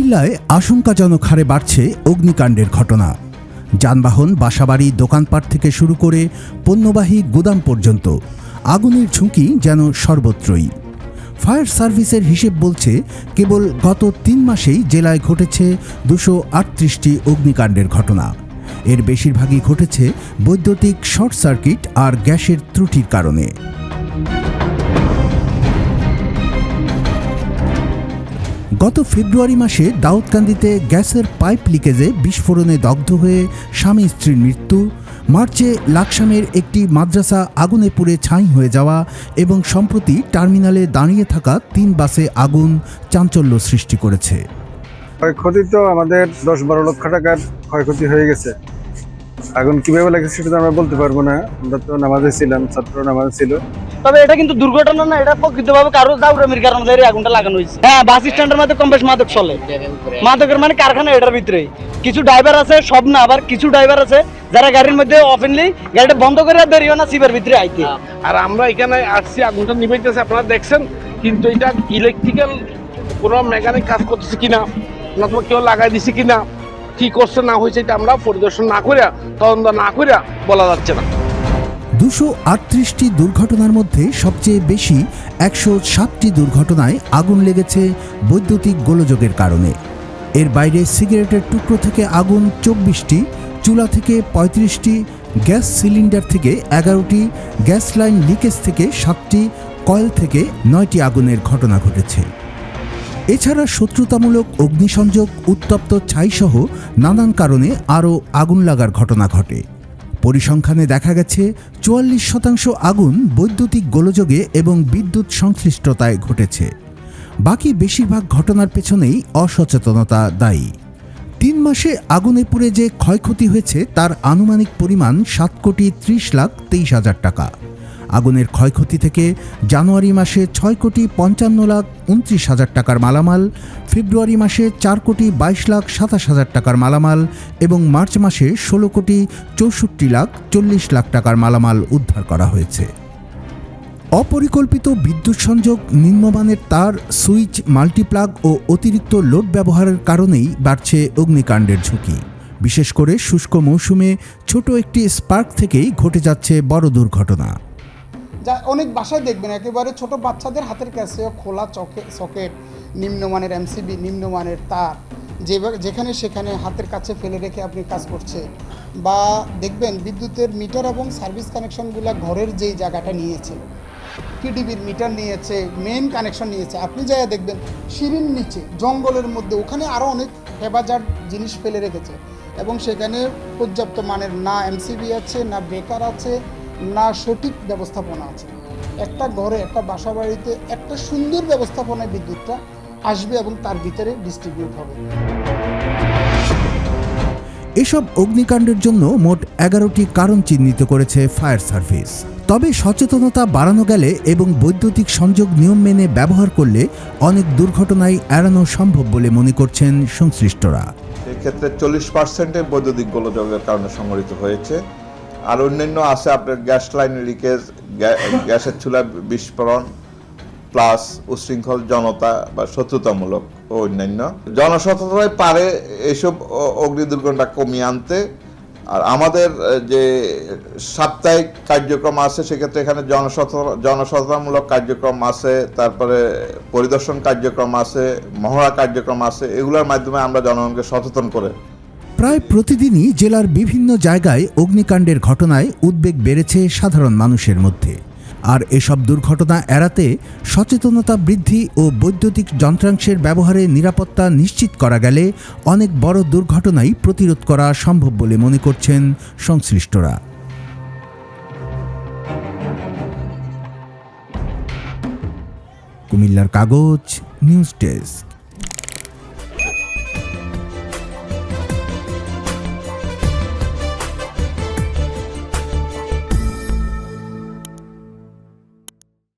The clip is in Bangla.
কুমিল্লায় আশঙ্কাজনক হারে বাড়ছে অগ্নিকাণ্ডের ঘটনা। যানবাহন, বাসাবাড়ি, দোকানপাট থেকে শুরু করে পণ্যবাহী গুদাম পর্যন্ত আগুনের ঝুঁকি যেন সর্বত্রই। ফায়ার সার্ভিসের হিসেব বলছে, কেবল গত 3 মাসেই জেলায় ঘটেছে 238টি অগ্নিকাণ্ডের ঘটনা। এর বেশিরভাগই ঘটেছে বৈদ্যুতিক শর্ট সার্কিট আর গ্যাসের ত্রুটির কারণে। গত ফেব্রুয়ারি মাসে দাউদকান্দিতে গ্যাসের পাইপ লিকেজে বিস্ফোরণে দগ্ধ হয়ে স্বামী স্ত্রীর মৃত্যু, মার্চে লাকসামের একটি মাদ্রাসা আগুনে পুড়ে ছাই হয়ে যাওয়া এবং সম্প্রতি টার্মিনালে দাঁড়িয়ে থাকা 3 বাসে আগুন চাঞ্চল্য সৃষ্টি করেছে। ক্ষয়ক্ষতি তো আমাদের 10-12 লক্ষ টাকার ক্ষয়ক্ষতি হয়ে গেছে। আগুন কিভাবে লেগেছে সেটা আমরা বলতে পারবো না, আমরা তো নামাজে ছিলাম, ছাত্র নামাজে ছিল। তবে এটা কিন্তু দুর্ঘটনা না, এটা প্রকৃতভাবে কারো দাউরামির কারণে এই আগুনটা লাগানো হয়েছে। হ্যাঁ, বাস স্ট্যান্ডের মধ্যে কম বেশ মাদক চলে, মাদকের মানে কারখানা এটার ভিতরেই। কিছু ড্রাইভার আছে, সব না, আবার কিছু ড্রাইভার আছে যারা গাড়ির মধ্যে ওপেনলি গাড়িটা বন্ধ করে দেরিও না সিবার ভিতরে আইতে। আর আমরা এখানে আসছি, আগুনটা নিভাইতেছে, আপনারা দেখছেন, কিন্তু এটা ইলেকট্রিক্যাল কোনো মেকানিক কাজ করতেছে কিনা, নতুবা কেউ লাগাই দিছে কিনা, কি করছে না হয়েছে, এটা আমরা পরিদর্শন না করে, তদন্ত না করে বলা যাচ্ছে না। 238টি দুর্ঘটনার মধ্যে সবচেয়ে বেশি 107টি দুর্ঘটনায় আগুন লেগেছে বৈদ্যুতিক গোলযোগের কারণে। এর বাইরে সিগারেটের টুকরো থেকে আগুন 24টি, চুলা থেকে 35টি, গ্যাস সিলিন্ডার থেকে 11টি, গ্যাস লাইন লিকেজ থেকে 7টি, কয়েল থেকে 9টি আগুনের ঘটনা ঘটেছে। এছাড়া শত্রুতামূলক অগ্নিসংযোগ, উত্তপ্ত ছাইসহ নানান কারণে আরও আগুন লাগার ঘটনা ঘটে। পরিসংখ্যানে দেখা গেছে 44% আগুন বৈদ্যুতিক গোলযোগে এবং বিদ্যুৎ সংশ্লিষ্টতায় ঘটেছে। বাকি বেশিরভাগ ঘটনার পেছনেই অসচেতনতা দায়ী। 3 মাসে আগুনে পুড়ে যে ক্ষয়ক্ষতি হয়েছে তার আনুমানিক পরিমাণ 7,30,23,000 টাকা। আগুনের ক্ষয়ক্ষতি থেকে জানুয়ারি মাসে 6,55,29,000 টাকার মালামাল, ফেব্রুয়ারি মাসে 4,22,27,000 টাকার মালামাল এবং মার্চ মাসে 16,64,40,00,000 টাকার মালামাল উদ্ধার করা হয়েছে। অপরিকল্পিত বিদ্যুৎ সংযোগ, নিম্নমানের তার, সুইচ, মাল্টিপ্লাগ ও অতিরিক্ত লোড ব্যবহারের কারণেই বাড়ছে অগ্নিকাণ্ডের ঝুঁকি। বিশেষ করে শুষ্ক মৌসুমে ছোট একটি স্পার্ক থেকেই ঘটে যাচ্ছে বড় দুর্ঘটনা। যা অনেক বাসায় দেখবেন, একেবারে ছোট বাচ্চাদের হাতের কাছে খোলা সকেট, নিম্নমানের এমসিবি, নিম্নমানের তার যেখানে সেখানে হাতের কাছে ফেলে রেখে আপনি কাজ করছে। বা দেখবেন বিদ্যুতের মিটার এবং সার্ভিস কানেকশনগুলো ঘরের যেই জায়গাটা নিয়েছে, পিডিবির মিটার নিয়েছে, মেইন কানেকশন নিয়েছে, আপনি যাই দেখবেন সিঁড়ির নিচে জঙ্গলের মধ্যে ওখানে আরও অনেক হেফাজত জিনিস ফেলে রেখেছে এবং সেখানে পর্যাপ্ত মানের না এমসিবি আছে, না ব্রেকার আছে, না সঠিক ব্যবস্থাপনা আছে। একটা ঘরে, একটা বাসা বাড়িতে একটা সুন্দর ব্যবস্থাপনায় বিদ্যুৎটা আসবে এবং তার ভিতরে ডিস্ট্রিবিউট হবে। এসব অগ্নিকাণ্ডের জন্য মোট 11টি কারণ চিহ্নিত করেছে ফায়ার সার্ভিস। তবে সচেতনতা বাড়ানো গেলে এবং বৈদ্যুতিক সংযোগ নিয়ম মেনে ব্যবহার করলে অনেক দুর্ঘটনাই এড়ানো সম্ভব বলে মনে করছেন সংশ্লিষ্টরা। এক্ষেত্রে 40% বৈদ্যুতিক গোলযোগের কারণে সংঘটিত হয়েছে। আর অন্যান্য আছে আপনার গ্যাস লাইন লিকেজ, গ্যাসের চুলা বিস্ফোরণ, প্লাস উশৃঙ্খল জনতা বা শত্রুতামূলক ও অন্যান্য। জনসচেতনতায় পারে এইসব অগ্নি দুর্ঘটনা কমিয়ে আনতে। আর আমাদের যে সাপ্তাহিক কার্যক্রম আছে সেক্ষেত্রে এখানে জনসচেতনতামূলক কার্যক্রম আছে, তারপরে পরিদর্শন কার্যক্রম আছে, মহড়া কার্যক্রম আছে। এগুলোর মাধ্যমে আমরা জনগণকে সচেতন করে প্রায় প্রতিদিনই জেলার বিভিন্ন জায়গায় অগ্নিকাণ্ডের ঘটনায় উদ্বেগ বেড়েছে সাধারণ মানুষের মধ্যে। আর এসব দুর্ঘটনা এড়াতে সচেতনতা বৃদ্ধি ও বৈদ্যুতিক যন্ত্রাংশের ব্যবহারে নিরাপত্তা নিশ্চিত করা গেলে অনেক বড় দুর্ঘটনাই প্রতিরোধ করা সম্ভব বলে মনে করছেন সংশ্লিষ্টরা। কুমিল্লার কাগজ, নিউজ ডেস্ক।